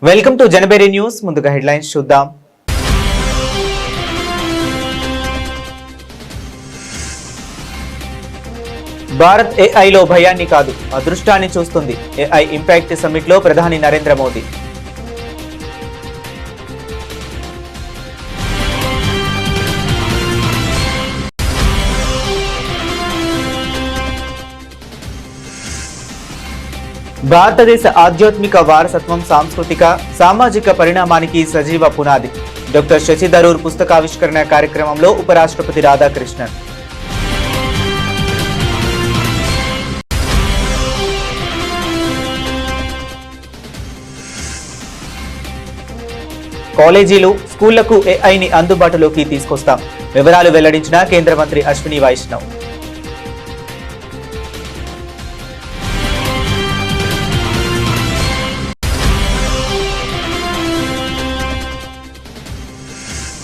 Welcome to జనబేరి news. ముందుగా headlines చూద్దాం. భారత్ ఏఐలో భయాన్ని కాదు అదృష్టాన్ని చూస్తుంది. ఏఐ ఇంపాక్ట్ సమ్మిట్ లో ప్రధాని నరేంద్ర మోదీ. భారతదేశ ఆధ్యాత్మిక వారసత్వం సాంస్కృతిక సామాజిక పరిణామానికి సజీవ పునాది. డాక్టర్ శశి థరూర్ పుస్తకావిష్కరణ కార్యక్రమంలో ఉపరాష్ట్రపతి రాధాకృష్ణన్. కాలేజీలు స్కూళ్లకు ఏఐని అందుబాటులోకి తీసుకొస్తాం. వివరాలు వెల్లడించిన కేంద్ర మంత్రి అశ్విని వైష్ణవ్.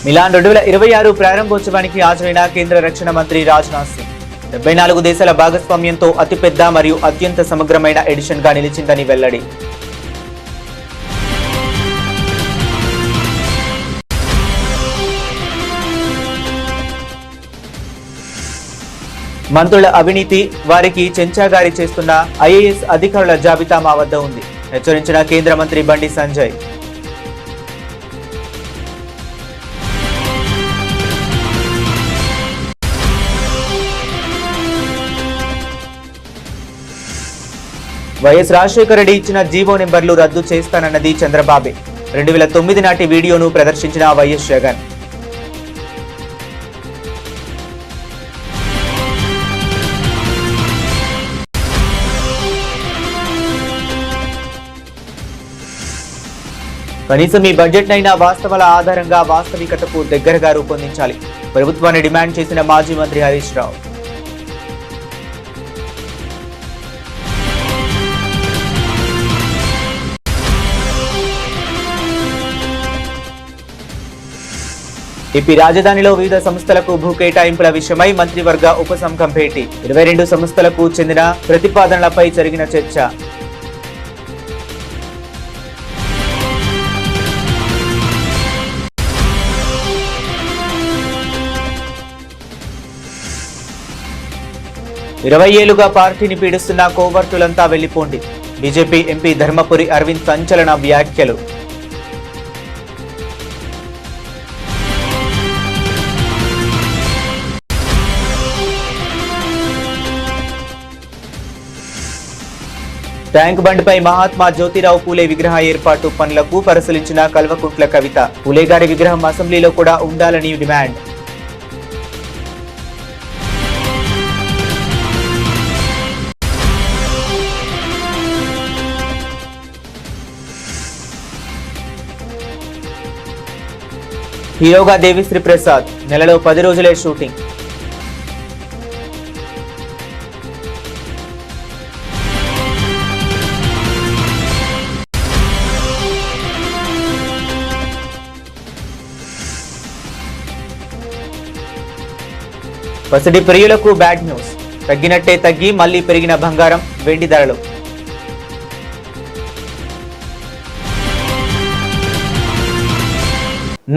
మిలాన్ 2026 ప్రారంభోత్సవానికి హాజరైన కేంద్ర రక్షణ మంత్రి రాజ్నాథ్ సింగ్ 74 దేశాల భాగస్వామ్యంతో అతిపెద్ద మరియు అత్యంత సమగ్రమైన ఎడిషన్ గా నిలిచిందని వెల్లడి. మంత్రుల అవినీతి వారికి చెంచాగారి చేస్తున్న ఐఏఎస్ అధికారుల జాబితా మా వద్ద ఉంది. హెచ్చరించిన కేంద్ర మంత్రి బండి సంజయ్. వైఎస్ రాజశేఖర రెడ్డి ఇచ్చిన జీవో నెంబర్లు రద్దు చేస్తానన్నది చంద్రబాబే. 2009 నాటి వీడియోను ప్రదర్శించిన వైఎస్ జగన్. కనీసం ఈ బడ్జెట్ నైనా వాస్తవాల ఆధారంగా వాస్తవికతకు దగ్గరగా రూపొందించాలి. ప్రభుత్వాన్ని డిమాండ్ చేసిన మాజీ మంత్రి హరీష్ రావు. ఏపీ రాజధానిలో వివిధ సంస్థలకు భూ కేటాయింపుల విషయమై మంత్రివర్గ ఉపసంఘం భేటీ. 22 సంస్థలకు చెందిన ప్రతిపాదనలపై జరిగిన చర్చ. ఇరవై ఏళ్లుగా పార్టీని పీడిస్తున్న కోవర్టులంతా వెళ్లిపోండి. బీజేపీ ఎంపీ ధర్మపురి అరవింద్ సంచలన వ్యాఖ్యలు. ట్యాంక్ బండ్పై మహాత్మా జ్యోతిరావు పూలే విగ్రహ ఏర్పాటు పనులకు పరిశీలించిన కల్వకుంట్ల కవిత. పూలే గారి విగ్రహం అసెంబ్లీలో కూడా ఉండాలని డిమాండ్. హీరోగా దేవిశ్రీ ప్రసాద్. నెలలో 10 రోజులే షూటింగ్. పసిడి ప్రియులకు బ్యాడ్ న్యూస్. తగ్గినట్టే తగ్గి మళ్లీ పెరిగిన బంగారం వెండి ధరలు.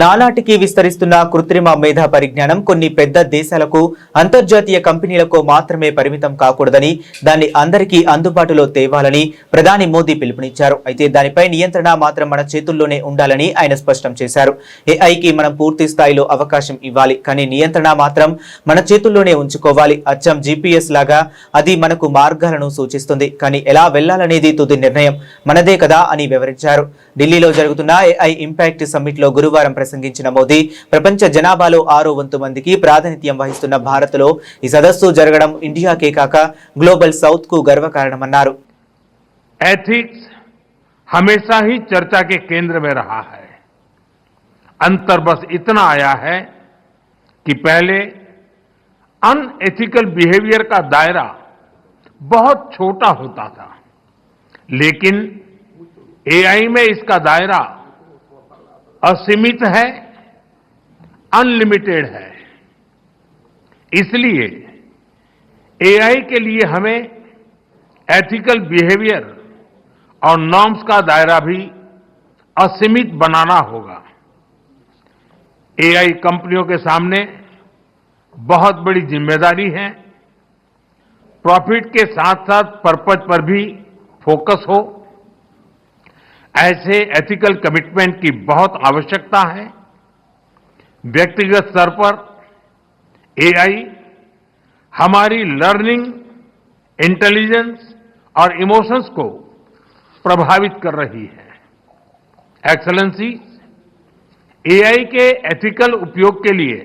నానాటికి విస్తరిస్తున్న కృత్రిమ మేధా పరిజ్ఞానం కొన్ని పెద్ద దేశాలకు అంతర్జాతీయ కంపెనీలకు మాత్రమే పరిమితం కాకూడదని, దాన్ని అందరికీ అందుబాటులో తేవాలని ప్రధాని మోదీ పిలుపునిచ్చారు. అయితే దానిపై నియంత్రణ మాత్రం మన చేతుల్లోనే ఉండాలని ఆయన స్పష్టం చేశారు. ఏఐకి మనం పూర్తి స్థాయిలో అవకాశం ఇవ్వాలి, కానీ నియంత్రణ మాత్రం మన చేతుల్లోనే ఉంచుకోవాలి. అచ్చం జీపీఎస్ లాగా అది మనకు మార్గాలను సూచిస్తుంది, కానీ ఎలా వెళ్లాలనేది తుది నిర్ణయం మనదే కదా అని వివరించారు. ఢిల్లీలో జరుగుతున్న ఏఐ ఇంపాక్ట్ సమ్మిట్ లో గురువారం ప్రసంగించిన మోదీ ప్రపంచ జనాభాలో 6వ వంతు మందికి ప్రాతినిధ్యం వహిస్తున్న భారత్లో ఈ సదస్సు జరగడం ఇండియాకే కాక గ్లోబల్ సౌత్ కు గర్వకారణమన్నారు. एथिक्स हमेशा ही चर्चा के केंद्र में रहा है. अंतर बस इतना आया है कि पहले अनएथिकल बिहेवियर का दायरा बहुत छोटा होता था, लेकिन एआई में इसका दायरा असीमित है, अनलिमिटेड है. इसलिए एआई के लिए हमें एथिकल बिहेवियर और नॉर्म्स का दायरा भी असीमित बनाना होगा। एआई कंपनियों के सामने बहुत बड़ी जिम्मेदारी है। प्रॉफिट के साथ साथ पर्पज पर भी फोकस हो, ऐसे एथिकल कमिटमेंट की बहुत आवश्यकता है। व्यक्तिगत स्तर पर एआई हमारी लर्निंग, इंटेलिजेंस और इमोशंस को प्रभावित कर रही है। एक्सेलेंसी, एआई के एथिकल उपयोग के लिए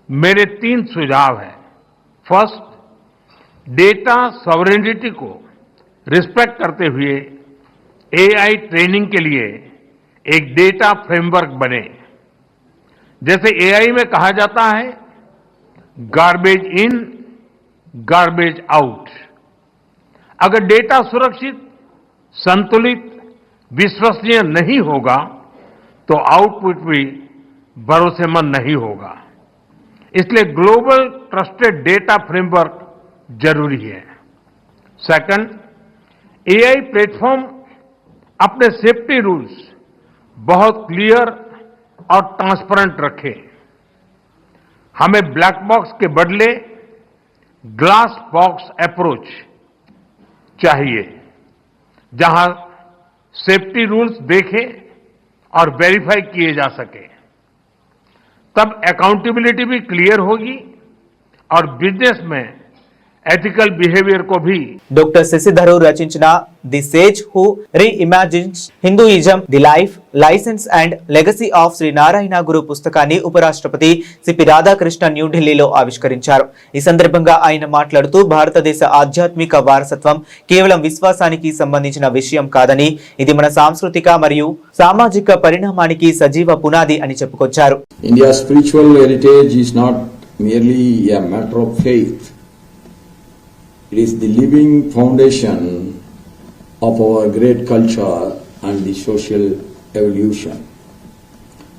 मेरे 3 सुझाव हैं। फर्स्ट, डेटा सॉवरेनिटी को रिस्पेक्ट करते हुए एआई ट्रेनिंग के लिए एक डेटा फ्रेमवर्क बने। जैसे एआई में कहा जाता है, गार्बेज इन, गार्बेज आउट। अगर डेटा सुरक्षित, संतुलित, विश्वसनीय नहीं होगा तो आउटपुट भी भरोसेमंद नहीं होगा। इसलिए ग्लोबल ट्रस्टेड डेटा फ्रेमवर्क जरूरी है। सेकंड, एआई प्लेटफॉर्म अपने सेफ्टी रूल्स बहुत क्लियर और ट्रांसपेरेंट रखें। हमें ब्लैक बॉक्स के बदले ग्लास बॉक्स अप्रोच चाहिए, जहां सेफ्टी रूल्स देखे और वेरीफाई किए जा सके। तब अकाउंटेबिलिटी भी क्लियर होगी और बिजनेस में एथिकल बिहेवियर को भी। డాక్టర్ శశిధరూర్ రచించిన the sage who reimagines Hinduism, the life, lessons and legacy of Sree Narayana Guru పుస్తకాన్ని ఉపరాష్ట్రపతి సిపి రాధాకృష్ణ న్యూఢిల్లీలో ఆవిష్కరించారు. ఈ సందర్భంగా ఆయన మాట్లాడుతూ భారతదేశ ఆధ్యాత్మిక వారసత్వం కేవలం విశ్వాసానికి సంబంధించిన విషయం కాదని, ఇది మన సాంస్కృతిక మరియు సామాజిక పరిణామానికి సజీవ పునాది అని చెప్పుకొచ్చారు. India's spiritual heritage is not merely a matter of faith. It is the living foundation of our great culture and the social evolution.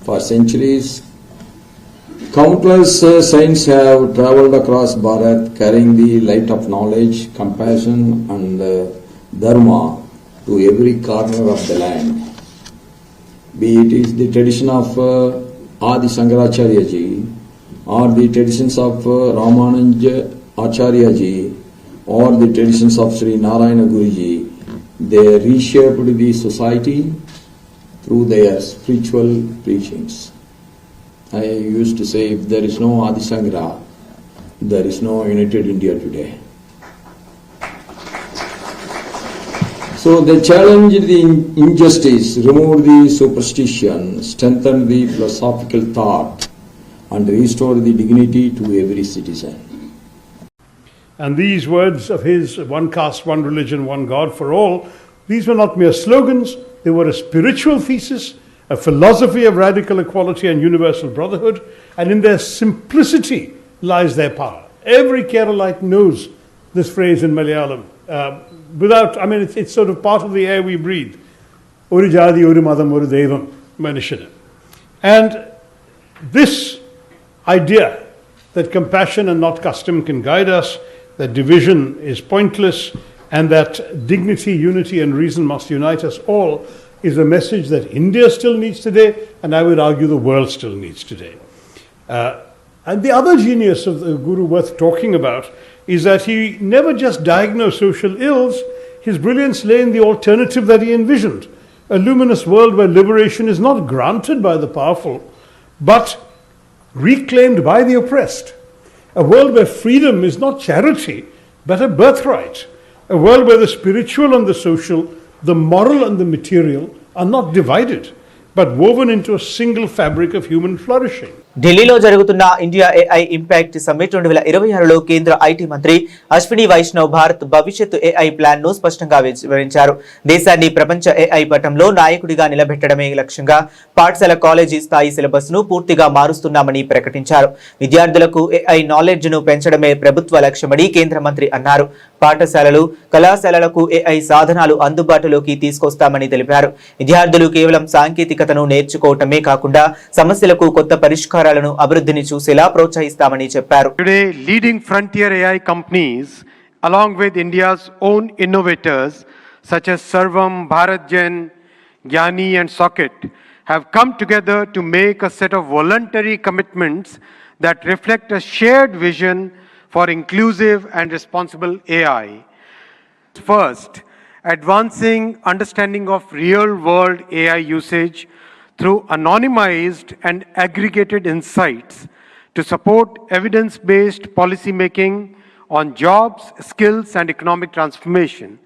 For centuries, countless saints have travelled across Bharat carrying the light of knowledge, compassion and dharma to every corner of the land. Be it is the tradition of Adi Shankaracharya ji or the traditions of Ramananda Acharya ji or the traditions of Sri Narayana Guru ji, they reshaped the society through their spiritual preachings. I used to say, if there is no Adi Shankara, there is no united India today. So they challenged the injustice, removed the superstition, strengthened the philosophical thought, and restored the dignity to every citizen. And these words of his, one caste, one religion, one God for all, these were not mere slogans, they were a spiritual thesis, a philosophy of radical equality and universal brotherhood, and in their simplicity lies their power. Every Keralite knows this phrase in Malayalam. It's sort of part of the air we breathe. Oru jadi, oru madam, oru devam, manishana. And this idea that compassion and not custom can guide us, that division is pointless, and that dignity, unity and reason must unite us all, is a message that India still needs today, and I would argue the world still needs today. And the other genius of the Guru worth talking about is that he never just diagnosed social ills, his brilliance lay in the alternative that he envisioned, a luminous world where liberation is not granted by the powerful, but reclaimed by the oppressed. A world where freedom is not charity, but a birthright. A world where the spiritual and the social, the moral and the material are not divided, but woven into a single fabric of human flourishing. ఢిల్లీలో జరుగుతున్న India AI impact summit 2026లో కేంద్ర IT మంత్రి అశ్విని వైష్ణవ్ భారత్ భవిష్యత్తు AI plan ను స్పష్టంగా వివరించారు. దేశాన్ని ప్రపంచ ఏఐ పటంలో నాయకుడిగా నిలబెట్టడమే లక్ష్యంగా పాఠశాల కాలేజీ స్థాయి సిలబస్ ను పూర్తిగా మారుస్తున్నామని ప్రకటించారు. విద్యార్థులకు ఏఐ నాలెడ్జ్ ను పెంచడమే ప్రభుత్వ లక్ష్యమని కేంద్ర మంత్రి అన్నారు. పాఠశాలలు, కళాశాలలకు ఏఐ సాధనాలు అందుబాటులోకి తీసుకొస్తామని తెలిపారు. విద్యార్థులు కేవలం సాంకేతికతను నేర్చుకోవటమే కాకుండా సమస్యలకు కొత్త పరిష్కారాలను అభివృద్ధిని చూసేలా ప్రోత్సహిస్తామని చెప్పారు. Today, leading frontier AI companies, along with India's own innovators such as Sarvam, BharatGen, Gyani and Socket have come together to make a set of voluntary commitments that reflect a shared vision for inclusive and responsible AI. First, advancing understanding of real-world AI usage through anonymized and aggregated insights to support evidence-based policymaking on jobs, skills, and economic transformation.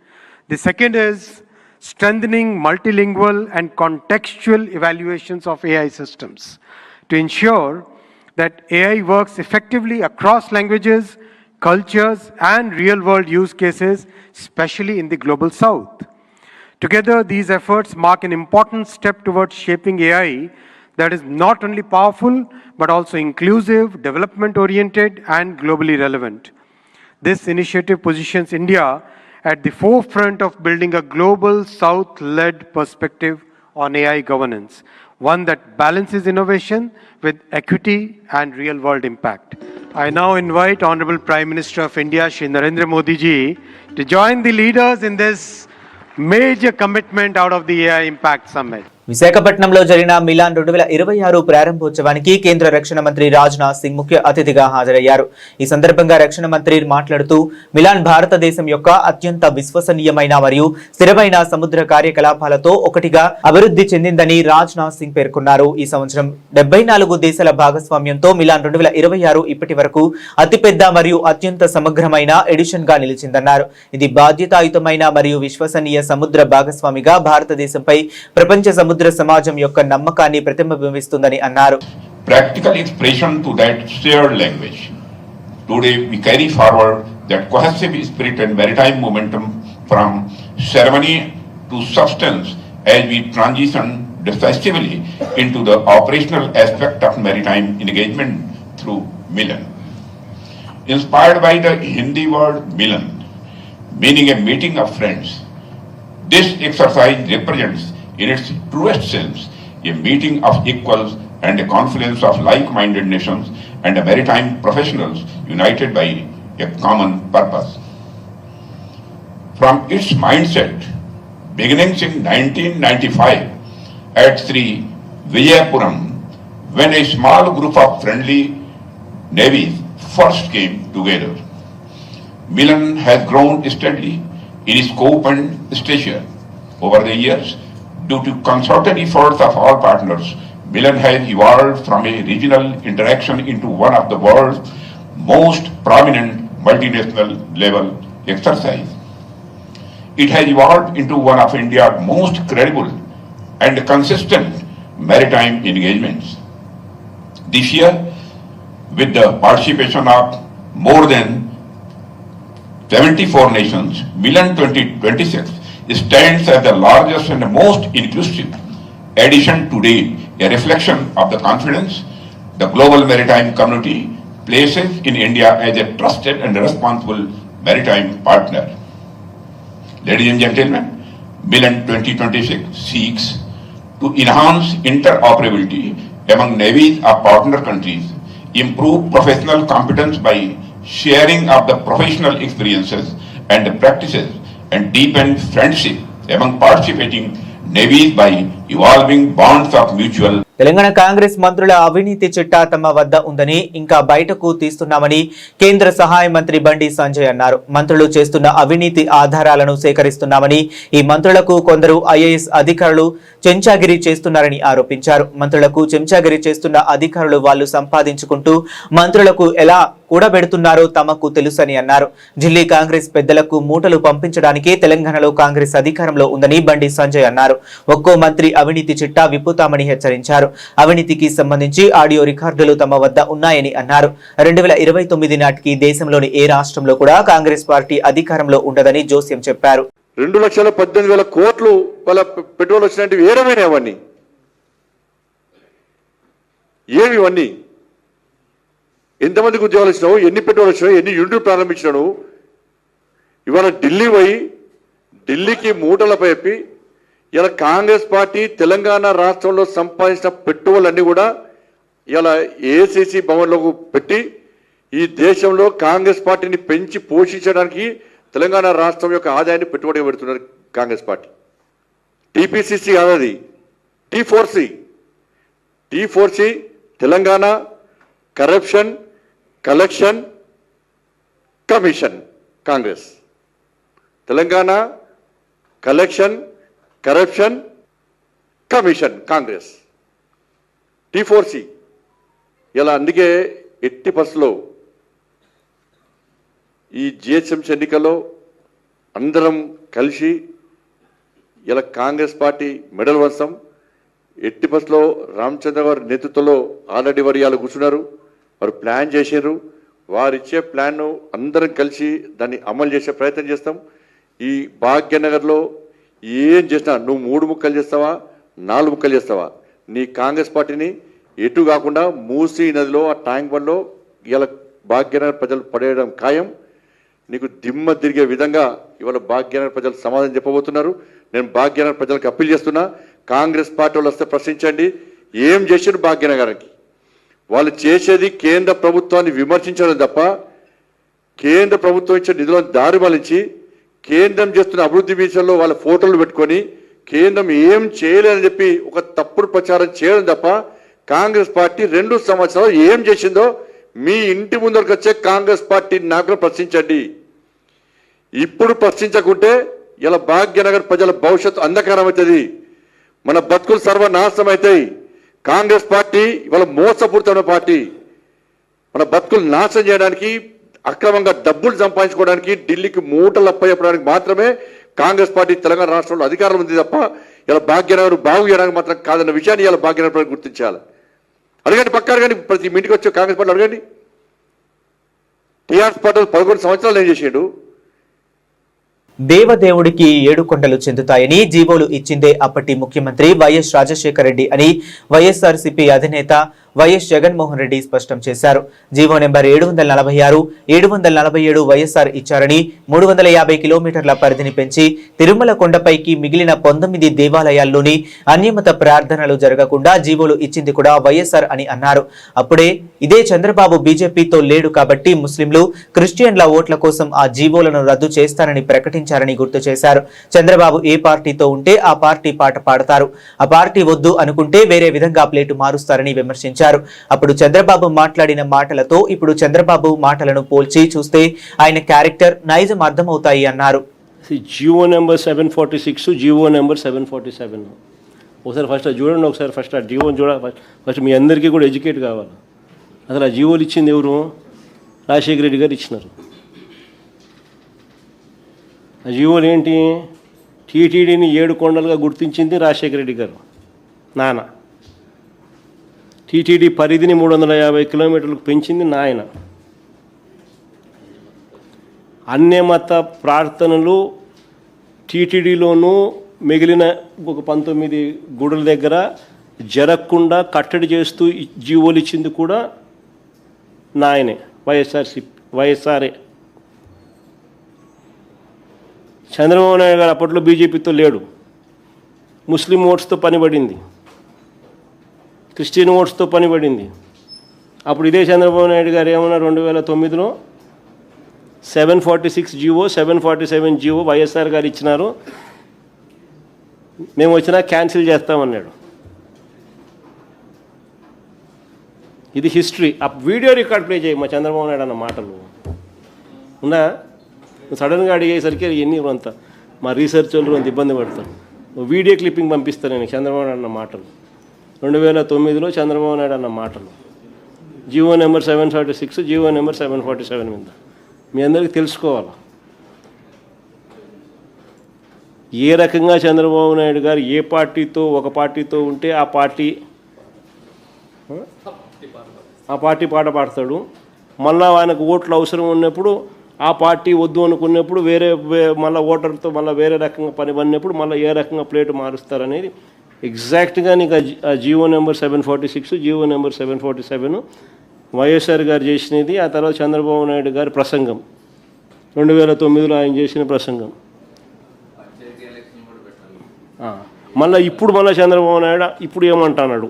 The second is strengthening multilingual and contextual evaluations of AI systems to ensure that AI works effectively across languages, cultures, and real-world use cases, especially in the global south. Together, these efforts mark an important step towards shaping AI that is not only powerful, but also inclusive, development-oriented, and globally relevant. This initiative positions India at the forefront of building a global South-led perspective on AI governance, one that balances innovation with equity and real-world impact. I now invite Honorable Prime Minister of India, Shri Narendra Modi ji, to join the leaders in this major commitment out of the AI Impact Summit. విశాఖపట్నంలో జరిగిన melon 2026 ప్రారంభోత్సవానికి కేంద్ర రక్షణ మంత్రి రాజ్నాథ్ సింగ్ ముఖ్య అతిథిగా హాజరయ్యారు. ఈ సందర్భంగా రక్షణ మంత్రి మాట్లాడుతూ మిలాన్ భారతదేశం యొక్క అత్యంత విశ్వసనీయమైన మరియు స్థిరమైన సముద్ర కార్యకలాపాలతో ఒకటిగా అభివృద్ధి చెందిందని రాజ్నాథ్ సింగ్ పేర్కొన్నారు. ఈ సంవత్సరం 74 దేశాల భాగస్వామ్యంతో మిలాన్ 2026 ఇప్పటి వరకు అతిపెద్ద మరియు అత్యంత సమగ్రమైన ఎడిషన్ గా నిలిచిందన్నారు. ఇది బాధ్యతాయుతమైన మరియు విశ్వసనీయ సముద్ర భాగస్వామిగా భారతదేశంపై ప్రపంచ సముద్ర సమాజం యొక్క నమ్మకాన్ని ప్రతిబింబిస్తుందని అన్నారు. Practical expression to that shared language. Today we carry forward that cohesive spirit and maritime momentum from ceremony to substance as we transition decisively into the operational aspect of maritime engagement through Milan. Inspired by the Hindi word Milan, meaning a meeting of friends, this exercise represents in its truest sense a meeting of equals and a confluence of like-minded nations and maritime professionals united by a common purpose. From its mindset, beginning in 1995 at Sri Vijayapuram, when a small group of friendly navies first came together, Milan has grown steadily in scope and stature. Over the years, due to concerted efforts of all partners, Milan has evolved from a regional interaction into one of the world's most prominent multinational level exercise. It has evolved into one of India's most credible and consistent maritime engagements. This year, with the participation of more than 74 nations, Milan 2026 stands as the largest and most inclusive edition to date, a reflection of the confidence the global maritime community places in India as a trusted and responsible maritime partner. Ladies and gentlemen, Milan 2026 seeks to enhance interoperability among navies of partner countries, improve professional competence by sharing of the professional experiences and practices, and deepen friendship among participating navies by evolving bonds of mutual. Telangana Congress మంత్రుల అవినీతి చిట్టా తమ వద్ద ఉందని ఇంకా బయటకు తీస్తున్నామని కేంద్ర సహాయ మంత్రి బండి సంజయ్ అన్నారు. మంత్రులు చేస్తున్న అవినీతి ఆధారాలను సేకరిస్తున్నామని, ఈ మంత్రులకు కొందరు ఐఏఎస్ అధికారులు చెంచాగిరి చేస్తున్నారని ఆరోపించారు. మంత్రులకు చెంచాగిరి చేస్తున్న అధికారులు వాళ్ళు సంపాదించుకుంటూ మంత్రులకు ఎలా కూడబెడుతున్నారో తమకు తెలుసని అన్నారు. ఢిల్లీ కాంగ్రెస్ పెద్దలకు మూటలు పంపించడానికి తెలంగాణలో కాంగ్రెస్ అధికారంలో ఉందని బండి సంజయ్ అన్నారు. ఒక్కో మంత్రి అవినీతి చిట్టా విప్పుతామని హెచ్చరించారు. అవినీతికి సంబంధించి ఆడియో రికార్డులు తమ వద్ద ఉన్నాయని అన్నారు. 2029 నాటికి దేశంలోని ఏ రాష్ట్రంలో కూడా కాంగ్రెస్ పార్టీ అధికారంలో ఉండదని జోస్యం చెప్పారు. 2,18,000 కోట్లు వాళ్ళ పెట్రోల్ వచ్చినట్టు ఏడమైనా అవన్నీ ఏమి ఇవన్నీ ఎంతమందికి ఉద్యోగాలు వచ్చినావు, ఎన్ని పెట్రోల్ వచ్చినావు, ఎన్ని యూనిట్లు ప్రారంభించినావు. ఇవాళ ఢిల్లీ పోయి ఢిల్లీకి మూటలపై చెప్పి ఇలా కాంగ్రెస్ పార్టీ తెలంగాణ రాష్ట్రంలో సంపాదించిన పెట్టుబడులు అన్నీ కూడా ఇలా ఏసీసీ భవన్లోకి పెట్టి ఈ దేశంలో కాంగ్రెస్ పార్టీని పెంచి పోషించడానికి తెలంగాణ రాష్ట్రం యొక్క ఆదాయాన్ని పెట్టుబడిగా పెడుతున్నారు కాంగ్రెస్ పార్టీ. టీపీసీసీ కాదు అది, T four C Telangana corruption collection commission Congress. Telangana collection corruption commission Congress, T four C. ఇలా అందుకే ఎట్టి పరిస్థితుల్లో ఈ జిహెచ్ఎంసీ ఎన్నికల్లో అందరం కలిసి ఇలా కాంగ్రెస్ పార్టీ మెడల్ వంశం ఎట్టి పరిస్థితుల్లో రామచంద్ర గారి నేతృత్వంలో ఆల్రెడీ వారు ఇవాళ కూర్చున్నారు, వారు ప్లాన్ చేశారు. వారిచ్చే ప్లాన్ను అందరం కలిసి దాన్ని అమలు చేసే ప్రయత్నం చేస్తాం. ఈ భాగ్యనగర్లో ఏం చేసినా నువ్వు 3 ముక్కలు చేస్తావా 4 ముక్కలు చేస్తావా, నీ కాంగ్రెస్ పార్టీని ఎటు కాకుండా మూసీ నదిలో ఆ ట్యాంక్ బండ్లో ఇలా భాగ్యనగర్ ప్రజలు పడేయడం ఖాయం. నీకు దిమ్మ తిరిగే విధంగా ఇవాళ భాగ్యనగర్ ప్రజలు సమాధానం చెప్పబోతున్నారు. నేను భాగ్యనగర్ ప్రజలకు అప్పీల్ చేస్తున్నా, కాంగ్రెస్ పార్టీ వాళ్ళు వస్తే ప్రశ్నించండి ఏం చేశారు భాగ్యనగర్కి. వాళ్ళు చేసేది కేంద్ర ప్రభుత్వాన్ని విమర్శించడం తప్ప కేంద్ర ప్రభుత్వం ఇచ్చే నిధులను దారి మళ్లించి కేంద్రం చేస్తున్న అభివృద్ధి విషయంలో వాళ్ళ ఫోటోలు పెట్టుకొని కేంద్రం ఏం చేయలేదని చెప్పి ఒక తప్పుడు ప్రచారం చేయడం తప్ప కాంగ్రెస్ పార్టీ 2 సంవత్సరాలు ఏం చేసిందో మీ ఇంటి ముందరకు వచ్చే కాంగ్రెస్ పార్టీ నాయకులు ప్రశ్నించండి. ఇప్పుడు ప్రశ్నించకుంటే ఇలా భాగ్యనగర్ ప్రజల భవిష్యత్తు అంధకారం అవుతుంది, మన బతుకులు సర్వనాశనం అవుతాయి. కాంగ్రెస్ పార్టీ ఇవాళ మోసపూరితమైన పార్టీ. మన బతుకులు నాశనం చేయడానికి, అక్రమంగా డబ్బులు సంపాదించుకోవడానికి, ఢిల్లీకి మూటలు అప్పచెప్పడానికి మాత్రమే కాంగ్రెస్ పార్టీ తెలంగాణ రాష్ట్రంలో అధికారం ఉంది తప్ప ఇలా భాగ్యనగర్ బాగు చేయడానికి మాత్రం కాదన్న విషయాన్ని ఇలా భాగ్యనగర్ ప్రజలు గుర్తించాలి. అడగండి, పక్క అడగండి, ప్రతి ఇంటికి వచ్చే కాంగ్రెస్ పార్టీ అడగండి. టీఆర్ఎస్ పార్టీ 11 సంవత్సరాలు ఏం చేసాడు? దేవదేవుడికి 7 కొండలు చెందుతాయని జీవోలు ఇచ్చిందే అప్పటి ముఖ్యమంత్రి వైఎస్ రాజశేఖర రెడ్డి అని వైఎస్ఆర్సీపీ అధినేత వైఎస్ జగన్మోహన్ రెడ్డి స్పష్టం చేశారు. జీవో నెంబర్ 746, 747 వైఎస్ఆర్ ఇచ్చారని 350 కిలోమీటర్ల పరిధిని పెంచి తిరుమల కొండపైకి మిగిలిన 19 దేవాలయాల్లోని అన్యమత ప్రార్థనలు జరగకుండా జీవోలు ఇచ్చింది కూడా వైఎస్ఆర్ అని అన్నారు. అప్పుడే ఇదే చంద్రబాబు బీజేపీతో లేడు కాబట్టి ముస్లింలు క్రిస్టియన్ల ఓట్ల కోసం ఆ జీవోలను రద్దు చేస్తారని ప్రకటించారని గుర్తు చేశారు. చంద్రబాబు ఏ పార్టీతో ఉంటే ఆ పార్టీ పాట పాడతారు, ఆ పార్టీ వద్దు అనుకుంటే వేరే విధంగా ప్లేటు మారుస్తారని విమర్శించారు. అప్పుడు చంద్రబాబు మాట్లాడిన మాటలతో ఇప్పుడు చంద్రబాబు మాటలను పోల్చి చూస్తే ఆయన క్యారెక్టర్ నైజం అర్థమవుతాయి అన్నారు. జియో నెంబర్ 746, జియో నెంబర్ 747 ఒకసారి ఫస్ట్ చూడండి, ఒకసారి ఫస్ట్ ఆ జియోని చూడాలి. ఫస్ట్ మీ అందరికీ కూడా ఎడ్యుకేట్ కావాలి. అసలు ఆ జియోలు ఇచ్చింది ఎవరు? రాజశేఖర రెడ్డి గారు ఇచ్చినారు. ఆ జియోలు ఏంటి? టీటీడీని 7 కొండలుగా గుర్తించింది రాజశేఖర రెడ్డి గారు నాన్న. టీటీడీ పరిధిని 350 కిలోమీటర్లకు పెంచింది నాయన. అన్యమత ప్రార్థనలు టీటీడీలోనూ మిగిలిన ఒక 19 గుడుల దగ్గర జరగకుండా కట్టడి చేస్తూ జీవోలు ఇచ్చింది కూడా నాయనే, వైఎస్ఆర్ఏ. చంద్రబాబు నాయుడు గారు అప్పట్లో బీజేపీతో లేడు, ముస్లిం ఓట్స్తో పనిపడింది, క్రిస్టియన్ ఓట్స్తో పనిపడింది. అప్పుడు ఇదే చంద్రబాబు నాయుడు గారు ఏమన్నా 2009లో 746 జీవో 747 జీవో వైఎస్ఆర్ గారు ఇచ్చినారు, మేము వచ్చినా క్యాన్సిల్ చేస్తామన్నాడు. ఇది హిస్టరీ. ఆ వీడియో రికార్డ్ ప్లే చేయి మా చంద్రబాబు నాయుడు అన్న మాటలు ఉన్నా. సడన్గా అడిగేసరికి ఎన్ని అంతా మా రీసెర్చ్ వాళ్ళు అంత ఇబ్బంది పడతారు. వీడియో క్లిప్పింగ్ పంపిస్తాను నేను చంద్రబాబు నాయుడు అన్న మాటలు, 2009లో చంద్రబాబు నాయుడు అన్న మాటలు. జీవో నెంబర్ 746, జీవో నెంబర్ 747 మీద మీ అందరికీ తెలుసుకోవాలి ఏ రకంగా చంద్రబాబు నాయుడు గారు ఏ పార్టీతో ఒక పార్టీతో ఉంటే ఆ పార్టీ పాట పాడతాడు. మళ్ళీ ఆయనకు ఓట్లు అవసరం ఉన్నప్పుడు ఆ పార్టీ వద్దు అనుకున్నప్పుడు మళ్ళీ ఓటర్తో మళ్ళీ వేరే రకంగా పని పడినప్పుడు మళ్ళీ ఏ రకంగా ప్లేటు మారుస్తారనేది ఎగ్జాక్ట్గా నీకు ఆ GO number 746, GO number 747 YSR గారు చేసినది. ఆ తర్వాత చంద్రబాబు నాయుడు గారి ప్రసంగం 2009లో ఆయన చేసిన ప్రసంగం. మళ్ళీ ఇప్పుడు చంద్రబాబు నాయుడు ఇప్పుడు ఏమంటున్నాడు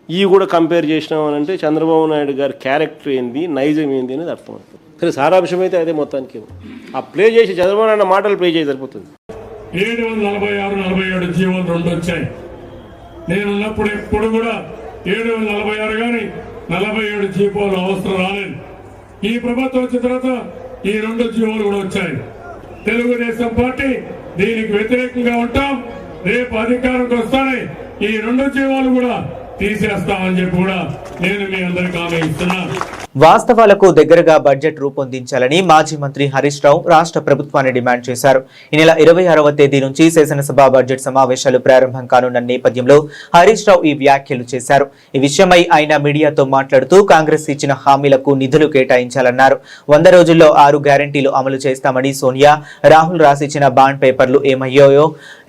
ఇవి కూడా కంపేర్ చేసినామనంటే చంద్రబాబు నాయుడు గారి క్యారెక్టర్ ఏంది, నైజం ఏంది అనేది అర్థమవుతుంది. కానీ సారాంశం అయితే అదే మొత్తానికి ఆ ప్లే చేసి చంద్రబాబు నాయుడు మాటలు ప్లే చేసి సరిపోతుంది. 746, 47 జీవోలు 2 వచ్చాయి. నేనున్నప్పుడు ఎప్పుడు కూడా 746 కానీ 47 జీవోలు అవసరం రాలేదు. ఈ ప్రభుత్వం వచ్చిన తర్వాత ఈ 2 జీవోలు కూడా వచ్చాయి. తెలుగుదేశం పార్టీ దీనికి వ్యతిరేకంగా ఉంటాం. రేపు అధికారంకి వస్తానే ఈ 2 జీవోలు కూడా తీసేస్తామని చెప్పి కూడా నేను మీ అందరికీ హామీ ఇస్తున్నాను. వాస్తవాలకు దగ్గరగా బడ్జెట్ రూపొందించాలని మాజీ మంత్రి హరీష్ రావు రాష్ట్ర ప్రభుత్వాన్ని డిమాండ్ చేశారు. ఈ నెల 26వ తేదీ నుంచి శాసనసభ బడ్జెట్ సమావేశాలు ప్రారంభం కానున్న నేపథ్యంలో హరీష్ రావు ఈ వ్యాఖ్యలు చేశారు. ఈ విషయమై ఆయన మీడియాతో మాట్లాడుతూ కాంగ్రెస్ ఇచ్చిన హామీలకు నిధులు కేటాయించాలన్నారు. 100 రోజుల్లో 6 గ్యారంటీలు అమలు చేస్తామని సోనియా, రాహుల్ రాసిచ్చిన బాండ్ పేపర్లు ఏమయ్యాయో,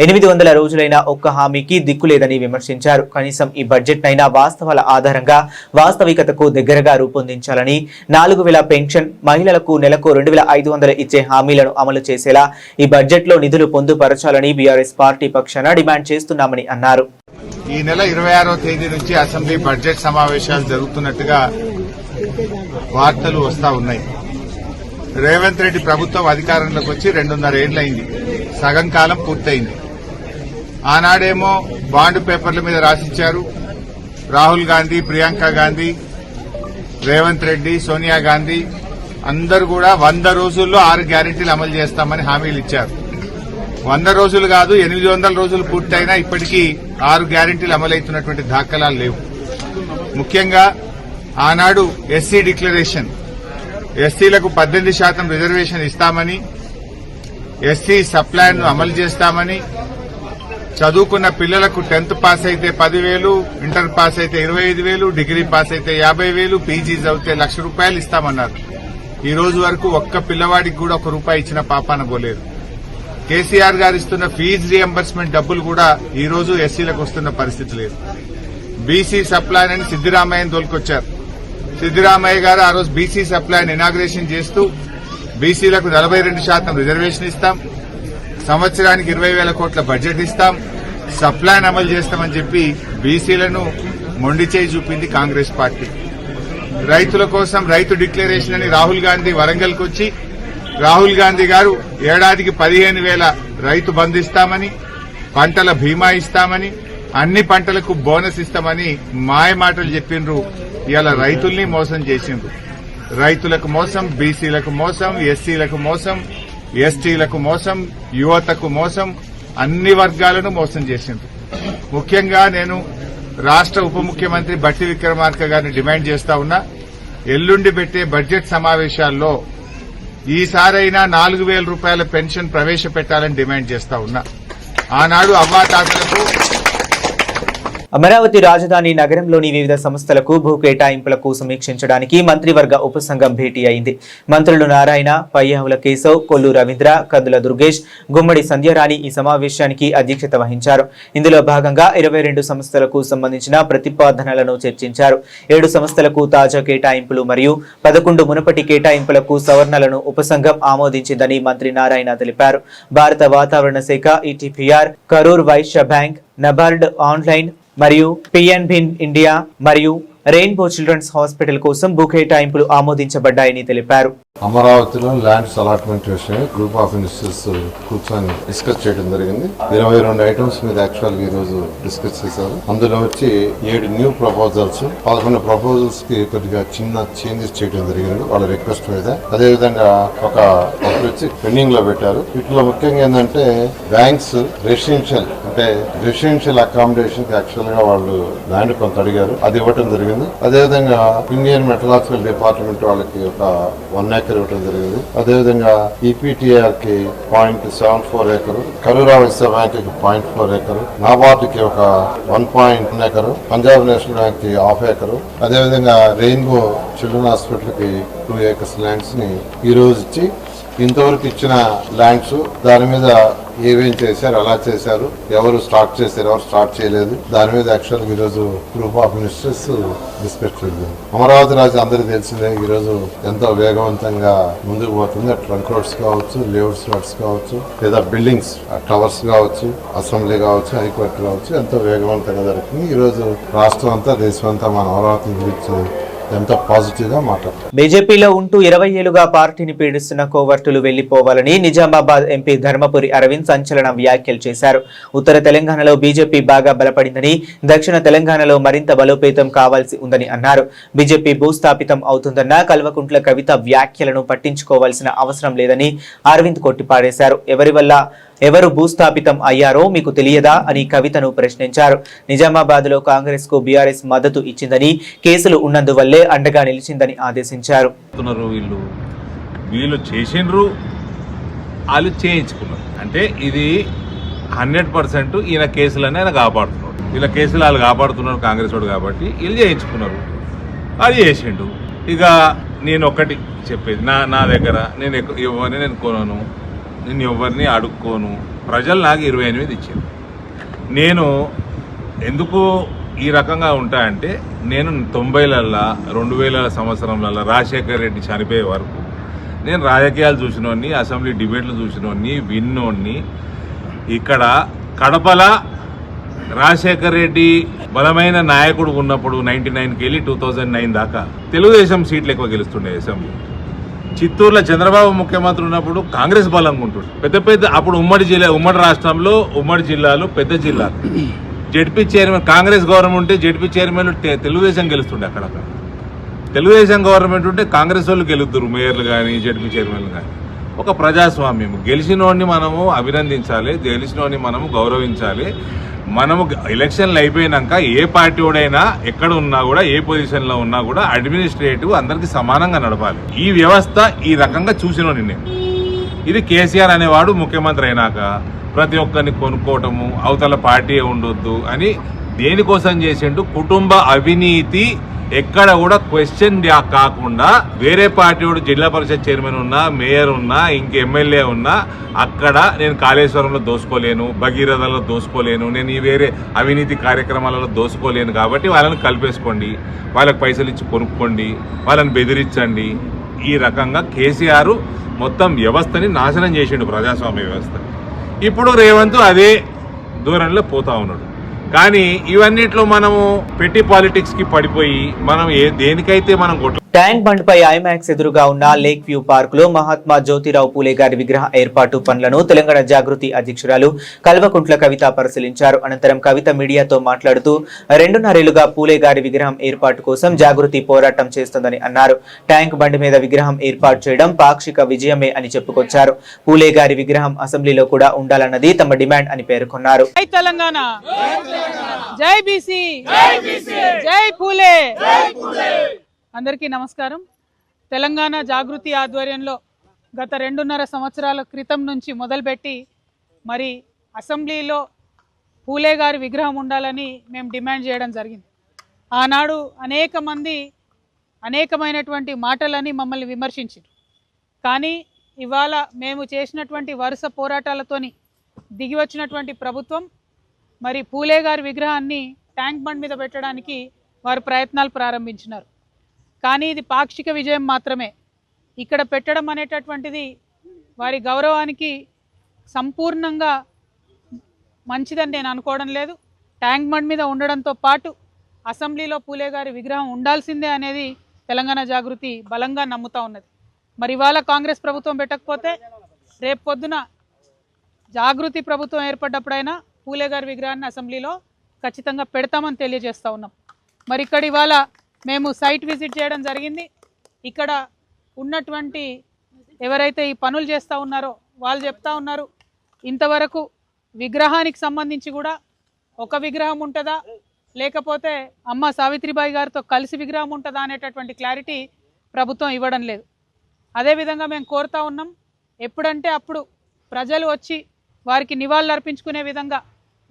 800 రోజులైనా ఒక్క హామీకి దిక్కులేదని విమర్శించారు. కనీసం ఈ బడ్జెట్ నైనా వాస్తవాల ఆధారంగా వాస్తవికతకు దగ్గరగా రూపొందించారు. 4000 పెన్షన్, మహిళలకు నెలకు 2500 ఇచ్చే హామీలను అమలు చేసేలా ఈ బడ్జెట్ లో నిధులు పొందుపరచాలని బీఆర్ఎస్ పార్టీ పక్షాన డిమాండ్ చేస్తున్నామని అన్నారు. ఈ నెల 26వ తేదీ నుంచి అసెంబ్లీ బడ్జెట్ సమావేశాలు జరుగుతున్నట్టుగా వార్తలు వస్తా ఉన్నాయి. రేవంత్ రెడ్డి ప్రభుత్వం అధికారంలోకి వచ్చి 2.5 ఏళ్లైంది. సగం కాలం పూర్తయింది. ఆనాడేమో బాండ్ పేపర్ల మీద రాసిచ్చారు. రాహుల్ గాంధీ, ప్రియాంక గాంధీ, రేవంత్ రెడ్డి, సోనియా గాంధీ అందరూ కూడా 100 రోజుల్లో 6 గ్యారెంటీలు అమలు చేస్తామని హామీలు ఇచ్చారు. 100 రోజులు కాదు, 800 రోజులు పూర్తయినా ఇప్పటికీ 6 గ్యారెంటీలు అమలవుతున్నటువంటి దాఖలాలు లేవు. ముఖ్యంగా ఆనాడు ఎస్సీ డిక్లరేషన్, ఎస్సీలకు 18% రిజర్వేషన్ ఇస్తామని, ఎస్సీ సప్లాన్ ను అమలు చేస్తామని, చదువుకున్న పిల్లలకు 10th పాస్ అయితే 10,000, ఇంటర్ పాస్ అయితే 25,000, డిగ్రీ పాస్ అయితే 50,000, పీజీ చదివితే ₹1,00,000 ఇస్తామన్నారు. ఈ రోజు వరకు ఒక్క పిల్లవాడికి కూడా ₹1 ఇచ్చిన పాపాన పోలేదు. కేసీఆర్ గారు ఇస్తున్న ఫీజు రియంబర్స్మెంట్ డబ్బులు కూడా ఈ రోజు ఎస్సీలకు వస్తున్న పరిస్థితి లేదు. బీసీ సప్లాన్ అని సిద్దిరామయ్యను తోలుకొచ్చారు. సిద్దిరామయ్య గారు ఆ రోజు బీసీ సప్లాన్ ఇనాగ్రేషన్ చేస్తూ బీసీలకు 42% రిజర్వేషన్ ఇస్తాం, సంవత్సరానికి 20,000 కోట్ల బడ్జెట్ ఇస్తాం, సప్లాన్ అమలు చేస్తామని చెప్పి బీసీలను మొండి చేయి చూపింది కాంగ్రెస్ పార్టీ. రైతుల కోసం రైతు డిక్లరేషన్ అని రాహుల్ గాంధీ వరంగల్కి వచ్చి రాహుల్ గాంధీ గారు ఏడాదికి 15,000 రైతు బంధు ఇస్తామని, పంటల బీమా ఇస్తామని, అన్ని పంటలకు బోనస్ ఇస్తామని మాయ మాటలు చెప్పిండ్రు. ఇవాళ రైతుల్ని మోసం చేసిండ్రు. రైతులకు మోసం, బీసీలకు మోసం, ఎస్సీలకు మోసం, ఎస్టీలకు మోసం, యువతకు మోసం, అన్ని వర్గాలను మోసం చేసిండ్రు. ముఖ్యంగా నేను రాష్ట్ర ఉప ముఖ్యమంత్రి బట్టి విక్రమార్క గారిని డిమాండ్ చేస్తా ఉన్నా, ఎల్లుండి పెట్టే బడ్జెట్ సమావేశాల్లో ఈసారైనా ₹4,000 పెన్షన్ ప్రవేశపెట్టాలని డిమాండ్ చేస్తా ఉన్నా. ఆనాడు అవ్వాతాతలకు అమరావతి రాజధాని నగరంలోని వివిధ సంస్థలకు భూ కేటాయింపులకు సమీక్షించడానికి మంత్రివర్గ ఉపసంఘం భేటీ అయింది. మంత్రులు నారాయణ, పయ్యావుల కేశవ్, కొల్లు రవీంద్ర, కందుల దుర్గేష్, గుమ్మడి సంధ్యారాణి ఈ సమావేశానికి అధ్యక్షత వహించారు. ఇందులో భాగంగా 22 సంస్థలకు సంబంధించిన ప్రతిపాదనలను చర్చించారు. 7 సంస్థలకు తాజా కేటాయింపులు మరియు 11 మునుపటి కేటాయింపులకు సవరణలను ఉపసంఘం ఆమోదించిందని మంత్రి నారాయణ తెలిపారు. భారత వాతావరణ శాఖ, ఈటీపీఆర్, కరూర్ వైశ్య బ్యాంక్, నబార్డ్ ఆన్లైన్ మరియు పిఎన్బి ఇండియా మరియు రెయిన్బో చిల్డ్రన్స్ హాస్పిటల్ కోసం భూ కేటాయింపులు ఆమోదించబడ్డాయని తెలిపారు. అమరావతిలో ల్యాండ్స్ అలాట్మెంట్ విషయమై గ్రూప్ ఆఫ్ మినిస్టర్స్ కూర్చొని డిస్కస్ చేయడం జరిగింది. 22 ఐటమ్స్ మీద యాక్చువల్ గా ఈ రోజు డిస్కస్ చేశారు. అందులో వచ్చి 7 న్యూ ప్రపోజల్స్, 11 ప్రపోజల్స్ కి కొద్దిగా చిన్న చేంజెస్ చేయడం జరిగింది వాళ్ళ రిక్వెస్ట్ మీద. అదేవిధంగా ఒక వచ్చి పెండింగ్ లో పెట్టారు. వీటిలో ముఖ్యంగా ఏంటంటే బ్యాంక్స్ రెసిడెన్షియల్ అకామిడేషన్ కి యాక్చువల్ గా వాళ్ళు ల్యాండ్ కొంత అడిగారు, అది ఇవ్వటం జరిగింది. అదేవిధంగా ఇండియన్ మెట్రలాజికల్ డిపార్ట్మెంట్ వాళ్ళకి ఒక 1 acre ఇవ్వడం జరిగింది. అదేవిధంగా ఈపీటీఆర్ కి 0.74 acre, కరూరా వైశ్య బ్యాంక్ కి 0.4 acre, నాబార్డ్ కి ఒక 1.1 acre, పంజాబ్ నేషనల్ బ్యాంక్ కి 1/2 acre, అదేవిధంగా రెయిన్బో చిల్డ్రన్ హాస్పిటల్ కి 2 acres ల్యాండ్స్ ని ఈ రోజు ఇచ్చి ఇంతవరకు ఇచ్చిన ల్యాండ్స్ దాని మీద ఏమేం చేశారు, ఎలా చేశారు, ఎవరు స్టార్ట్ చేశారు, ఎవరు స్టార్ట్ చేయలేదు, దాని మీద యాక్చువల్ ఈ రోజు గ్రూప్ ఆఫ్ మినిస్టర్స్ డిస్కస్ చేద్దాం. అమరావతి రాజు అందరికీ తెలిసిందే ఈ రోజు ఎంతో వేగవంతంగా ముందుకు పోతుంది. ట్రంక్ రోడ్స్ కావచ్చు, లేఅవుట్స్ రోడ్స్ కావచ్చు, లేదా బిల్డింగ్స్ టవర్స్ కావచ్చు, అసెంబ్లీ కావచ్చు, హైకోర్టు కావచ్చు, ఎంతో వేగవంతంగా జరుగుతుంది. ఈ రోజు రాష్ట్రం అంతా, దేశం అంతా మన అమరావతి గురించి ఎంతో పాజిటివ్గా మాట్లాడతారు. బీజేపీలో ఉంటూ 20 ఏళ్లుగా పార్టీని పీడిస్తున్న కోవర్టులు వెళ్లిపోవాలని నిజామాబాద్ ఎంపీ ధర్మపురి అరవింద్ సంచలన వ్యాఖ్యలు చేశారు. ఉత్తర తెలంగాణలో బీజేపీ బాగా బలపడిందని, దక్షిణ తెలంగాణలో మరింత బలోపేతం కావాల్సి ఉందని అన్నారు. బీజేపీ భూస్థాపితం అవుతుందన్న కల్వకుంట్ల కవిత వ్యాఖ్యలను పట్టించుకోవాల్సిన అవసరం లేదని అరవింద్ కొట్టిపారేశారు. ఎవరు భూస్థాపితం అయ్యారో మీకు తెలియదా అని కవితను ప్రశ్నించారు. నిజామాబాద్ లో కాంగ్రెస్ కు బీఆర్ఎస్ మద్దతు ఇచ్చిందని, కేసులు ఉన్నందువల్లే అండగా నిలిచిందని ఆదేశించారు. వీళ్ళు చేసిండ్రు, వాళ్ళు చేయించుకున్నారు. అంటే ఇది 100% ఈయన కేసులన్నీ ఆయన కాపాడుతున్నాడు. వీళ్ళ కేసులు వాళ్ళు కాపాడుతున్నారు కాంగ్రెస్ వాడు కాబట్టి వీళ్ళు చేయించుకున్నారు. అది చేసిండు. ఇక నేను ఒకటి చెప్పేది, నా దగ్గర నేను ఎవరిని నేను కొనను, నేను ఎవరిని అడుక్కోను. ప్రజలు నాకు 28 ఇచ్చారు. నేను ఎందుకు ఈ రకంగా ఉంటాయంటే, నేను 90లలో 2000 సంవత్సరంలలో రాజశేఖర్ రెడ్డి చనిపోయే వరకు నేను రాజకీయాలు చూసినోడిని, అసెంబ్లీ డిబేట్లు చూసినోడిని, విన్నోడిని. ఇక్కడ కడపల రాజశేఖర్ రెడ్డి బలమైన నాయకుడు ఉన్నప్పుడు 99కి వెళ్ళి 2009 దాకా తెలుగుదేశం సీట్లు ఎక్కువ గెలుస్తుండే అసెంబ్లీ. చిత్తూరులో చంద్రబాబు ముఖ్యమంత్రి ఉన్నప్పుడు కాంగ్రెస్ బలంగా ఉంటుంది. పెద్ద అప్పుడు ఉమ్మడి రాష్ట్రంలో ఉమ్మడి జిల్లాలు పెద్ద జిల్లాలు జెడ్పీ చైర్మన్ కాంగ్రెస్ గవర్నమెంట్ ఉంటే జెడ్పీ చైర్మన్ తెలుగుదేశం గెలుస్తుండే. అక్కడక్కడ తెలుగుదేశం గవర్నమెంట్ ఉంటే కాంగ్రెస్ వాళ్ళు గెలుతురు, మేయర్లు కానీ జెడ్పీ చైర్మన్లు కానీ. ఒక ప్రజాస్వామ్యం, గెలిచినోడిని మనము అభినందించాలి, గెలిచినోడిని మనము గౌరవించాలి. మనము ఎలక్షన్లు అయిపోయినాక ఏ పార్టీ వాడైనా ఎక్కడ ఉన్నా కూడా, ఏ పొజిషన్లో ఉన్నా కూడా అడ్మినిస్ట్రేటివ్ అందరికీ సమానంగా నడపాలి. ఈ వ్యవస్థ ఈ రకంగా చూసినోని నేను. ఇది కేసీఆర్ అనేవాడు ముఖ్యమంత్రి అయినాక ప్రతి ఒక్కరిని కొనుక్కోవటము, అవతల పార్టీ ఉండొద్దు అని దేనికోసం చేసిండు? కుటుంబ అవినీతి ఎక్కడ కూడా క్వశ్చన్ కాకుండా వేరే పార్టీ వాడు జిల్లా పరిషత్ చైర్మన్ ఉన్నా, మేయర్ ఉన్నా, ఇంక ఎమ్మెల్యే ఉన్నా అక్కడ నేను కాళేశ్వరంలో దోసుకోలేను, భగీరథలో దోసుకోలేను, నేను ఈ వేరే అవినీతి కార్యక్రమాలలో దోసుకోలేను. కాబట్టి వాళ్ళని కలిపేసుకోండి, వాళ్ళకి పైసలు ఇచ్చి కొనుక్కోండి, వాళ్ళని బెదిరించండి. ఈ రకంగా కేసీఆర్ మొత్తం వ్యవస్థని నాశనం చేసిండు, ప్రజాస్వామ్య వ్యవస్థ. ఇప్పుడు రేవంత్ అదే దూరంలో పోతా ఉన్నాడు. కానీ ఇవన్నిట్లో మనము పెట్టి పాలిటిక్స్ కి పడిపోయి మనం దేనికైతే మనం ట్యాంక్ బండ్ పై ఐమాక్స్ ఎదురుగా ఉన్న లేక్ వ్యూ పార్క్ లో మహాత్మా జ్యోతిరావు పూలే గారి విగ్రహ ఏర్పాటు పనులను తెలంగాణ జాగృతి అధ్యక్షురాలు కల్వకుంట్ల కవిత పరిశీలించారు. అనంతరం కవిత మీడియాతో మాట్లాడుతూ 2.5 ఏళ్లుగా పూలే గారి విగ్రహం ఏర్పాటు కోసం జాగృతి పోరాటం చేస్తుందని అన్నారు. ట్యాంక్ బండ్ మీద విగ్రహం ఏర్పాటు చేయడం పాక్షిక విజయమే అని చెప్పుకొచ్చారు. పూలే గారి విగ్రహం అసెంబ్లీలో కూడా ఉండాలన్నది తమ డిమాండ్ అని పేర్కొన్నారు. అందరికీ నమస్కారం. తెలంగాణ జాగృతి ఆధ్వర్యంలో గత 2.5 సంవత్సరాల క్రితం నుంచి మొదలుపెట్టి మరి అసెంబ్లీలో పూలే గారి విగ్రహం ఉండాలని మేము డిమాండ్ చేయడం జరిగింది. ఆనాడు అనేక మంది అనేకమైనటువంటి మాటలని మమ్మల్ని విమర్శించారు. కానీ ఇవాళ మేము చేసినటువంటి వరుస పోరాటాలతోని దిగి వచ్చినటువంటి ప్రభుత్వం మరి పూలే గారి విగ్రహాన్ని ట్యాంక్ బండ్ మీద పెట్టడానికి వారు ప్రయత్నాలు ప్రారంభించినారు. కానీ ఇది పాక్షిక విజయం మాత్రమే. ఇక్కడ పెట్టడం అనేటటువంటిది వారి గౌరవానికి సంపూర్ణంగా మంచిదని నేను అనుకోవడం లేదు. ట్యాంక్ బండ్ మీద ఉండడంతో పాటు అసెంబ్లీలో పూలే గారి విగ్రహం ఉండాల్సిందే అనేది తెలంగాణ జాగృతి బలంగా నమ్ముతా ఉన్నది. మరి ఇవాళ కాంగ్రెస్ ప్రభుత్వం పెట్టకపోతే రేపు పొద్దున జాగృతి ప్రభుత్వం ఏర్పడ్డప్పుడైనా పూలే గారి విగ్రహాన్ని అసెంబ్లీలో ఖచ్చితంగా పెడతామని తెలియజేస్తూ ఉన్నాం. మరి ఇక్కడ ఇవాళ మేము సైట్ విజిట్ చేయడం జరిగింది. ఇక్కడ ఉన్నటువంటి ఎవరైతే ఈ పనులు చేస్తూ ఉన్నారో వాళ్ళు చెప్తా ఉన్నారు, ఇంతవరకు విగ్రహానికి సంబంధించి కూడా ఒక విగ్రహం ఉంటుందా లేకపోతే అమ్మ సావిత్రిబాయి గారితో కలిసి విగ్రహం ఉంటుందా అనేటటువంటి క్లారిటీ ప్రభుత్వం ఇవ్వడం లేదు. అదేవిధంగా మేము కోరుతా ఉన్నాం, ఎప్పుడంటే అప్పుడు ప్రజలు వచ్చి వారికి నివాళులు అర్పించుకునే విధంగా,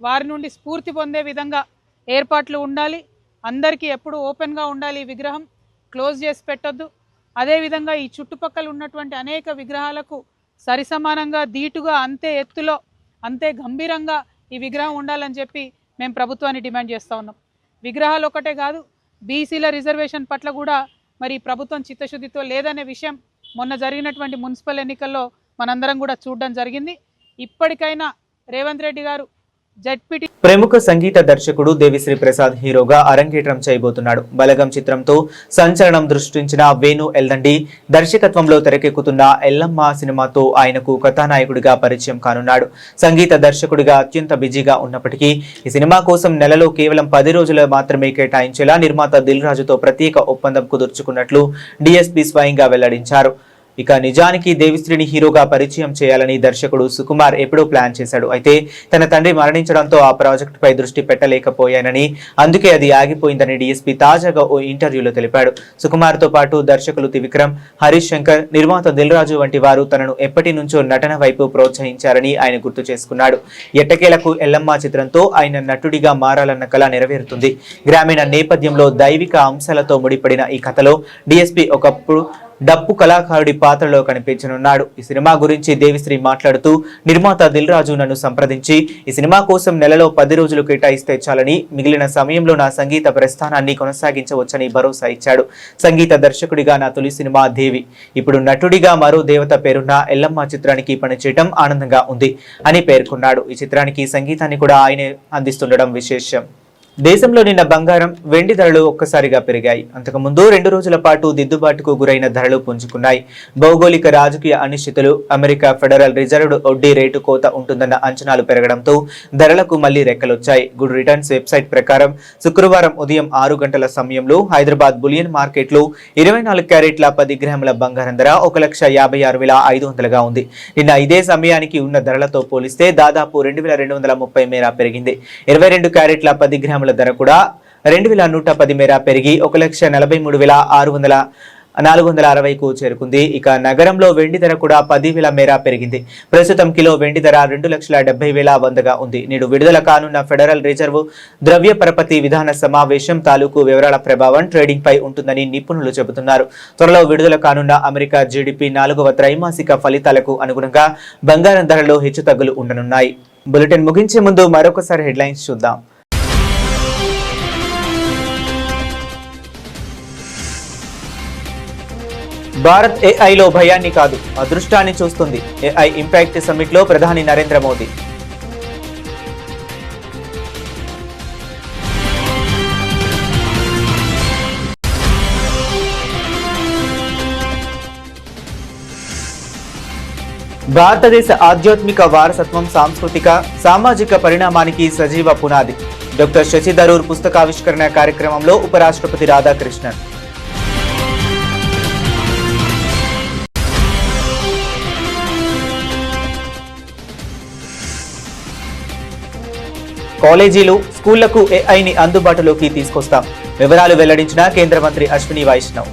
వారి నుండి స్ఫూర్తి పొందే విధంగా ఏర్పాట్లు ఉండాలి. అందరికీ ఎప్పుడు ఓపెన్గా ఉండాలి. ఈ విగ్రహం క్లోజ్ చేసి పెట్టొద్దు. అదేవిధంగా ఈ చుట్టుపక్కల ఉన్నటువంటి అనేక విగ్రహాలకు సరిసమానంగా ధీటుగా అంతే ఎత్తులో అంతే గంభీరంగా ఈ విగ్రహం ఉండాలని చెప్పి మేము ప్రభుత్వాన్ని డిమాండ్ చేస్తూ ఉన్నాం. విగ్రహాలు ఒకటే కాదు, బీసీల రిజర్వేషన్ పట్ల కూడా మరి ప్రభుత్వం చిత్తశుద్ధితో లేదనే విషయం మొన్న జరిగినటువంటి మున్సిపల్ ఎన్నికల్లో మనందరం కూడా చూడడం జరిగింది. ఇప్పటికైనా రేవంత్ రెడ్డి గారు జెడ్పీటీ. ప్రముఖ సంగీత దర్శకుడు దేవిశ్రీ ప్రసాద్ హీరోగా అరంగేట్రం చేయబోతున్నాడు. బలగం చిత్రంతో సంచలనం సృష్టించిన వేణు ఎల్దండి దర్శకత్వంలో తెరకెక్కుతున్న ఎల్లమ్మ సినిమాతో ఆయనకు కథానాయకుడిగా పరిచయం కానున్నాడు. సంగీత దర్శకుడిగా అత్యంత బిజీగా ఉన్నప్పటికీ ఈ సినిమా కోసం నెలలో కేవలం 10 రోజులు మాత్రమే కేటాయించేలా నిర్మాత దిల్ రాజుతో ప్రత్యేక ఒప్పందం కుదుర్చుకున్నట్లు డీఎస్పీ స్వయంగా వెల్లడించారు. ఇక నిజానికి దేవిశ్రీని హీరోగా పరిచయం చేయాలని దర్శకుడు సుకుమార్ ఎప్పుడూ ప్లాన్ చేశాడు. అయితే తన తండ్రి మరణించడంతో ఆ ప్రాజెక్టుపై దృష్టి పెట్టలేకపోయానని, అందుకే అది ఆగిపోయిందని డీఎస్పీ తాజాగా ఓ ఇంటర్వ్యూలో తెలిపాడు. సుకుమార్తో పాటు దర్శకులు త్రివిక్రమ్, హరీష్ శంకర్, నిర్మాత దిల్ రాజు వంటి వారు తనను ఎప్పటి నుంచో నటన వైపు ప్రోత్సహించారని ఆయన గుర్తు చేసుకున్నాడు. ఎట్టకేలకు ఎల్లమ్మ చిత్రంతో ఆయన నటుడిగా మారాలన్న కల నెరవేరుతుంది. గ్రామీణ నేపథ్యంలో దైవిక అంశాలతో ముడిపడిన ఈ కథలో డీఎస్పీ ఒకప్పుడు డప్పు కళాకారుడి పాత్రలో కనిపించనున్నాడు. ఈ సినిమా గురించి దేవిశ్రీ మాట్లాడుతూ, నిర్మాత దిల్ రాజు నన్ను సంప్రదించి ఈ సినిమా కోసం నెలలో 10 రోజులు కేటాయిస్తే చాలని, మిగిలిన సమయంలో నా సంగీత ప్రస్థానాన్ని కొనసాగించవచ్చని భరోసా ఇచ్చాడు. సంగీత దర్శకుడిగా నా తొలి సినిమా దేవి, ఇప్పుడు నటుడిగా మరో దేవత పేరున్న ఎల్లమ్మ చిత్రానికి పనిచేయటం ఆనందంగా ఉంది అని పేర్కొన్నాడు. ఈ చిత్రానికి సంగీతాన్ని కూడా ఆయనే అందిస్తుండడం విశేషం. దేశంలో నిన్న బంగారం, వెండి ధరలు ఒక్కసారిగా పెరిగాయి. అంతకుముందు 2 రోజుల పాటు దిద్దుబాటుకు గురైన ధరలు పుంజుకున్నాయి. భౌగోళిక రాజకీయ అనిశ్చితులు, అమెరికా ఫెడరల్ రిజర్వ్ వడ్డీ రేటు కోత ఉంటుందన్న అంచనాలు పెరగడంతో ధరలకు మళ్లీ రెక్కలొచ్చాయి. గుడ్ రిటర్న్స్ వెబ్సైట్ ప్రకారం శుక్రవారం ఉదయం 6 గంటల సమయంలో హైదరాబాద్ బులియన్ మార్కెట్లో 24 క్యారెట్ల 10 గ్రాముల బంగారం ధర 1,56,500గా ఉంది. నిన్న ఇదే సమయానికి ఉన్న ధరలతో పోలిస్తే దాదాపు 2,230 మేర పెరిగింది. 22 క్యారెట్ల 10 గ్రాముల ధర కూడా 2,110 మేర పెరిగి 1,43,460కు చేరుకుంది. ఇక నగరంలో వెండి ధర కూడా 10,000 మేర పెరిగింది. ప్రస్తుతం కిలో వెండి ధర 2,70,100గా ఉంది. నేడు విడుదల కానున్న ఫెడరల్ రిజర్వ్ ద్రవ్య పరపతి విధాన సమావేశం తాలూకు వివరాల ప్రభావం ట్రేడింగ్ పై ఉంటుందని నిపుణులు చెబుతున్నారు. త్వరలో విడుదల కానున్న అమెరికా జీడీపీ 4వ త్రైమాసిక ఫలితాలకు అనుగుణంగా బంగారం ధరలో హెచ్చుతగ్గులు ఉండనున్నాయి. బులెటిన్ ముగించే ముందు మరొకసారి హెడ్లైన్స్ చూద్దాం. భారత్ ఏఐలో భయాన్ని కాదు, అదృష్టాన్ని చూస్తుంది. ఏఐ ఇంపాక్ట్ సమ్మిట్ లో ప్రధాని నరేంద్ర మోదీ. భారతదేశ ఆధ్యాత్మిక వారసత్వం సాంస్కృతిక, సామాజిక పరిణామానికి సజీవ పునాది. డాక్టర్ శశి థరూర్ పుస్తకావిష్కరణ కార్యక్రమంలో ఉపరాష్ట్రపతి రాధాకృష్ణన్. కాలేజీలు, స్కూళ్లకు ఏఐని అందుబాటులోకి తీసుకొస్తాం. వివరాలు వెల్లడించిన కేంద్ర మంత్రి అశ్విని వైష్ణవ్.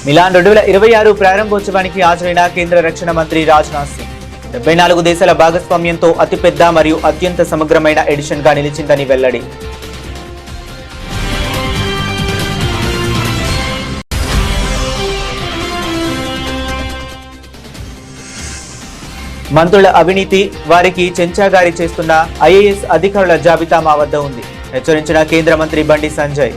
మిలాన్ 2026 ప్రారంభోత్సవానికి హాజరైన కేంద్ర రక్షణ మంత్రి రాజ్నాథ్ సింగ్ 74 దేశాల భాగస్వామ్యంతో అతిపెద్ద మరియు అత్యంత సమగ్రమైన ఎడిషన్ గా నిలిచిందని వెల్లడి. మంత్రుల అవినీతి, వారికి చెంచాగారి చేస్తున్న ఐఏఎస్ అధికారుల జాబితా మా వద్ద ఉంది, హెచ్చరించిన కేంద్ర మంత్రి బండి సంజయ్.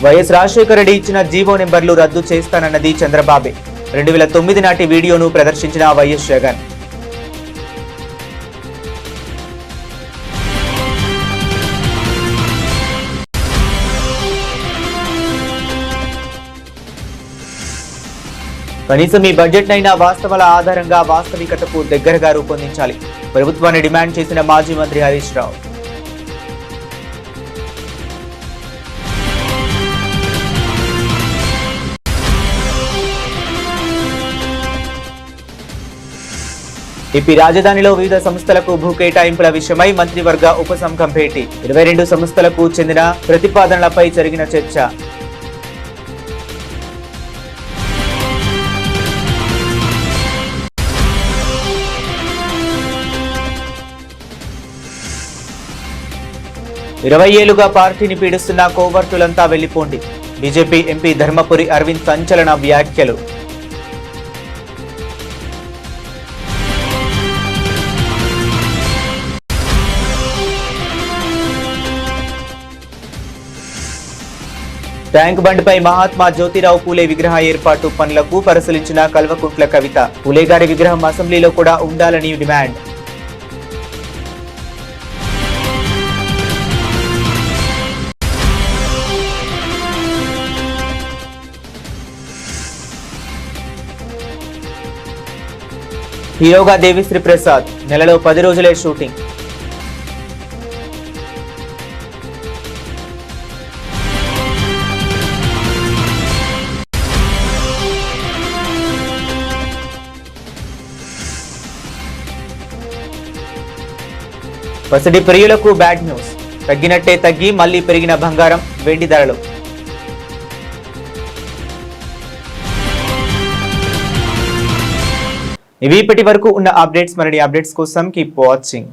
వైఎస్ రాజశేఖర రెడ్డి ఇచ్చిన జీవో నెంబర్లు రద్దు చేస్తానన్నది చంద్రబాబే. 2009 నాటి వీడియోను ప్రదర్శించిన వైఎస్ జగన్. కనీసం ఈ బడ్జెట్ అయినా వాస్తవాల ఆధారంగా వాస్తవికతకు దగ్గరగా రూపొందించాలి, ప్రభుత్వాన్ని డిమాండ్ చేసిన మాజీ మంత్రి హరీష్ రావు. ఏపీ రాజధానిలో వివిధ సంస్థలకు భూ కేటాయింపుల విషయమై మంత్రివర్గ ఉపసంఘం భేటీ. 22 సంస్థలకు చెందిన ప్రతిపాదనలపై జరిగిన చర్చ. ఇరవై ఏళ్లుగా పార్టీని పీడిస్తున్న కోవర్టులంతా వెళ్లిపోండి. బీజేపీ ఎంపీ ధర్మపురి అరవింద్ సంచలన వ్యాఖ్యలు. ట్యాంక్ బండ్పై మహాత్మా జ్యోతిరావు పూలే విగ్రహ ఏర్పాటు పనులకు పరిశీలించిన కల్వకుంట్ల కవిత. పూలే గారి విగ్రహం అసెంబ్లీలో కూడా ఉండాలని డిమాండ్. హీరోగా దేవిశ్రీ ప్రసాద్, నెలలో 10 రోజులే షూటింగ్. పసిడి ప్రియులకు బ్యాడ్ న్యూస్. తగ్గినట్టే తగ్గి మళ్లీ పెరిగిన బంగారం, వెండి ధరలు. ఇవి ఇప్పటి వరకు ఉన్న అప్డేట్స్. మరిన్ని అప్డేట్స్ కోసం కీప్ వాచింగ్.